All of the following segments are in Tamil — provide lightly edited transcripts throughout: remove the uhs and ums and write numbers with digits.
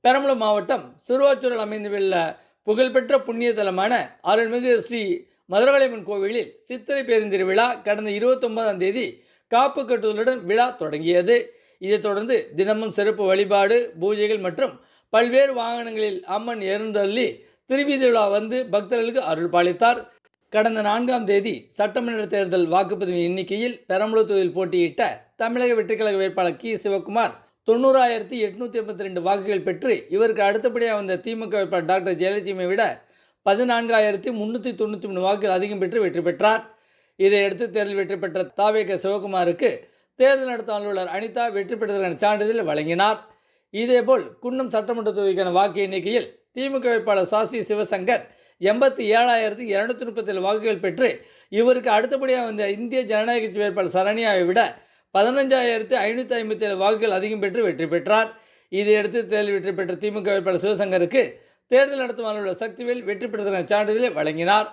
பெரம்பலூர் மாவட்டம் சிறுவாச்சூரில் அமைந்துள்ள புகழ்பெற்ற புண்ணிய தலமான அருள்மிகு ஸ்ரீ மதுரகாளியம்மன் கோவிலில் சித்திரை பேருந்திருவிழா கடந்த 29ஆம் தேதி காப்பு கட்டுதலுடன் விழா தொடங்கியது. இதைத் தொடர்ந்து தினமும் சிறப்பு வழிபாடு, பூஜைகள் மற்றும் பல்வேறு வாகனங்களில் அம்மன் எழுந்தருளி திருவீதி விழா வந்து பக்தர்களுக்கு அருள் பாலித்தார். கடந்த 4ஆம் தேதி சட்டமன்ற தேர்தல் வாக்குப்பதிவு எண்ணிக்கையில் பெரம்பலூர் தொகுதியில் போட்டியிட்ட தமிழக வெற்றிக்கழக வேட்பாளர் கி. சிவக்குமார் 90,882 வாக்குகள் பெற்று இவருக்கு அடுத்தபடியாக வந்த திமுக வேட்பாளர் டாக்டர் ஜெயலட்சுமியை விட 14,393 வாக்குகள் அதிகம் பெற்று வெற்றி பெற்றார். இதையடுத்து தேர்தல் வெற்றி பெற்ற தாவேக சிவகுமாருக்கு தேர்தல் நடத்தும் அலுவலர் அனிதா வெற்றி பெற்றதற்கான சான்றிதழ் வழங்கினார். இதேபோல் குன்னம் சட்டமன்ற தொகுதிக்கான வாக்கு எண்ணிக்கையில் திமுக வேட்பாளர் சாசி சிவசங்கர் 87,237 வாக்குகள் பெற்று இவருக்கு அடுத்தபடியாக வந்த இந்திய ஜனநாயக கட்சி வேட்பாளர் சரண்யாவை விட 15,557 வாக்குகள் அதிகம் பெற்று வெற்றி பெற்றார். இதையடுத்து தேர்தல் வெற்றி பெற்ற திமுக வேட்பாளர் சிவசங்கருக்கு தேர்தல் நடத்தும் அலுவலர் சக்திவேல் வெற்றி பெற்றதற்கான சான்றிதழை வழங்கினார்.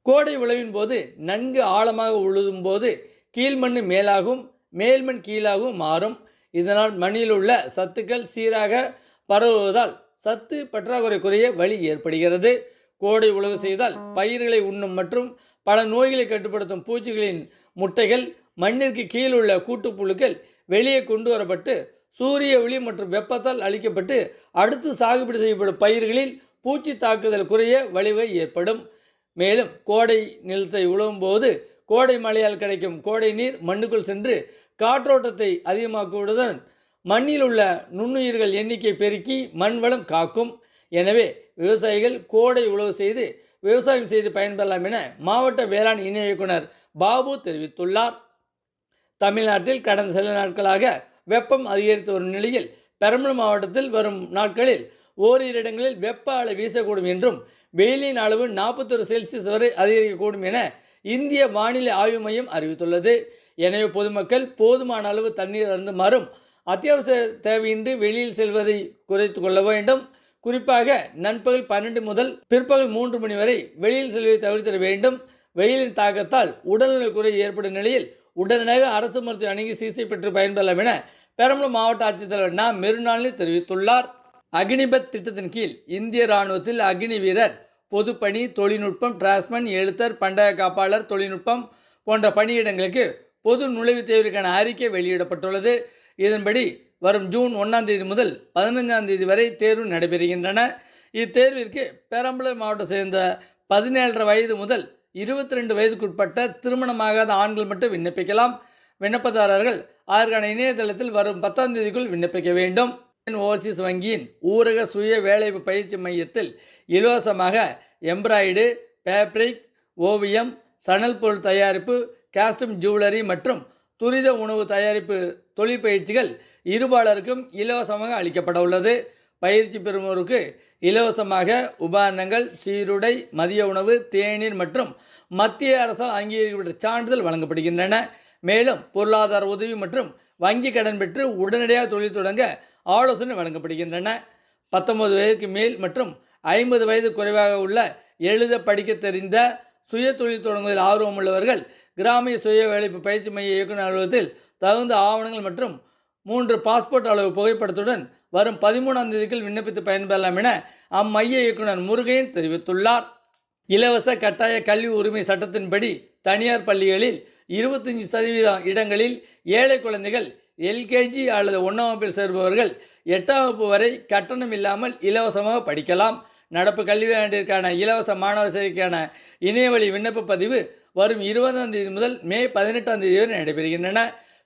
கோடை உழவின் போது நன்கு ஆழமாக உழுதும் போது கீழ்மண் மேலாகவும் மேல்மண் கீழாகவும் மாறும். இதனால் மண்ணில் உள்ள சத்துக்கள் சீராக பரவுவதால் சத்து பற்றாக்குறை குறைய வழி ஏற்படுகிறது. கோடை உழவு செய்தால் பயிர்களை உண்ணும் மற்றும் பல நோய்களை கட்டுப்படுத்தும் பூச்சிகளின் முட்டைகள் மண்ணிற்கு கீழ் உள்ள கூட்டுப்புழுக்கள் வெளியே கொண்டு வரப்பட்டு சூரிய ஒளி மற்றும் வெப்பத்தால் அளிக்கப்பட்டு அடுத்து சாகுபடி செய்யப்படும் பயிர்களில் பூச்சி தாக்குதல் குறைய வழிவகை ஏற்படும். மேலும் கோடை நிலத்தை உழவும் போது கோடை மழையால் கிடைக்கும் கோடை நீர் மண்ணுக்குள் சென்று காற்றோட்டத்தை அதிகமாக்குவதுடன் மண்ணில் உள்ள நுண்ணுயிர்கள் எண்ணிக்கை பெருக்கி மண் வளம் காக்கும். எனவே விவசாயிகள் கோடை உழவு செய்து விவசாயம் செய்து பயன்பெறலாம் என மாவட்ட வேளாண் இணை இயக்குனர் பாபு தெரிவித்துள்ளார். தமிழ்நாட்டில் கடந்த சில நாட்களாக வெப்பம் அதிகரித்து வரும் நிலையில் பெரம்பலூர் மாவட்டத்தில் வரும் நாட்களில் ஓரிரு இடங்களில் வெப்ப அலை வீசக்கூடும் என்றும் வெயிலின் அளவு 41°C வரை அதிகரிக்கக்கூடும் என இந்திய வானிலை ஆய்வு மையம் அறிவித்துள்ளது. எனவே பொதுமக்கள் போதுமான அளவு தண்ணீர் அருந்துமாறும் அத்தியாவசிய தேவையின்றி வெளியில் செல்வதை குறைத்து கொள்ள வேண்டும். குறிப்பாக நண்பகல் 12 முதல் பிற்பகல் 3 மணி வரை வெளியில் செல்வதை தவிர்த்திட வேண்டும். வெயிலின் தாக்கத்தால் உடல்நல குறை ஏற்படும் நிலையில் உடனடியாக அரசு மருத்துவ அணுகி சிகிச்சை பெற்று பயன்பெறலாம் என பெரம்பலூர் மாவட்ட ஆட்சித்தலைவர் நா. மெருநாளினி தெரிவித்துள்ளார். அக்னிபத் திட்டத்தின் கீழ் இந்திய இராணுவத்தில் அக்னி வீரர், பொதுப்பணி, தொழில்நுட்பம், டிராஸ்மன், எழுத்தர், பண்டய காப்பாளர், தொழில்நுட்பம் போன்ற பணியிடங்களுக்கு பொது நுழைவுத் தேர்விற்கான அறிக்கை வெளியிடப்பட்டுள்ளது. இதன்படி வரும் ஜூன் 1ஆம் தேதி முதல் 15ஆம் தேதி வரை தேர்வு நடைபெறுகின்றன. இத்தேர்விற்கு பெரம்பலூர் மாவட்டத்தை சேர்ந்த 17 வயது முதல் 22 வயதுக்குட்பட்ட திருமணமாகாத ஆண்கள் மட்டும் விண்ணப்பிக்கலாம். விண்ணப்பதாரர்கள் அதற்கான இணையதளத்தில் வரும் 10ஆம் தேதிக்குள் விண்ணப்பிக்க வேண்டும். ஓவர்சீஸ் வங்கியின் ஊரக சுய வேலைவாய்ப்பு பயிற்சி மையத்தில் இலவசமாக எம்ப்ராய்டு, ஃபேப்ரிக், ஓவியம், சணல் பொருள் தயாரிப்பு, காஸ்டியூம் ஜுவல்லரி மற்றும் துரித உணவு தயாரிப்பு தொழிற்பயிற்சிகள் இருபாலருக்கும் இலவசமாக அளிக்கப்பட உள்ளது. பயிற்சி பெறுவோருக்கு இலவசமாக உபகரணங்கள், சீருடை, மதிய உணவு, தேநீர் மற்றும் மத்திய அரசால் அங்கீகரிக்கப்பட்ட சான்றிதழ் வழங்கப்படுகின்றன. மேலும் பொருளாதார உதவி மற்றும் வங்கி கடன் பெற்று உடனடியாக தொழில் தொடங்க ஆலோசனை வழங்கப்படுகின்றன. 19 வயதுக்கு மேல் மற்றும் 50 வயது குறைவாக உள்ள எழுத படிக்க தெரிந்த சுய தொழில் தொடங்குவதில் ஆர்வமுள்ளவர்கள் கிராமிய சுய வேலைப்பு பயிற்சி மைய இயக்குநர் அலுவலகத்தில் தகுந்த ஆவணங்கள் மற்றும் 3 பாஸ்போர்ட் அளவு புகைப்படத்துடன் வரும் 13ஆம் தேதிக்குள் விண்ணப்பித்து பயன்பெறலாம் என அம்மைய இயக்குநர் முருகையன் தெரிவித்துள்ளார். இலவச கட்டாய கல்வி உரிமை சட்டத்தின்படி தனியார் பள்ளிகளில் 25% இடங்களில் ஏழை குழந்தைகள் எல்கேஜி அல்லது 1ஆம் வகுப்பில் சேர்பவர்கள் 8ஆம் வகுப்பு வரை கட்டணம் இல்லாமல் இலவசமாக படிக்கலாம். நடப்பு கல்வியாண்டிற்கான இலவச மாணவர் சேர்க்கைக்கான இணையவழி விண்ணப்ப பதிவு வரும் 20ஆம் தேதி முதல் மே 18ஆம் தேதி வரை நடைபெறுகின்றன.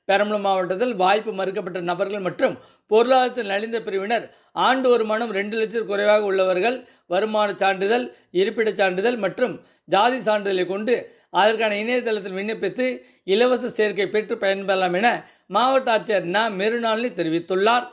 பெரம்பலூர் மாவட்டத்தில் வாய்ப்பு மறுக்கப்பட்ட நபர்கள் மற்றும் பொருளாதாரத்தில் நலிந்த பிரிவினர் ஆண்டு வருமானம் 2 லட்சம் குறைவாக உள்ளவர்கள் வருமான சான்றிதழ், இருப்பிடச் சான்றிதழ் மற்றும் ஜாதி சான்றிதழை கொண்டு அதற்கான இணையதளத்தில் விண்ணப்பித்து இலவச சேர்க்கை பெற்று பயன்பெறலாம் என மாவட்ட ஆட்சியர் நா. மெருநாளினி தெரிவித்துள்ளார்.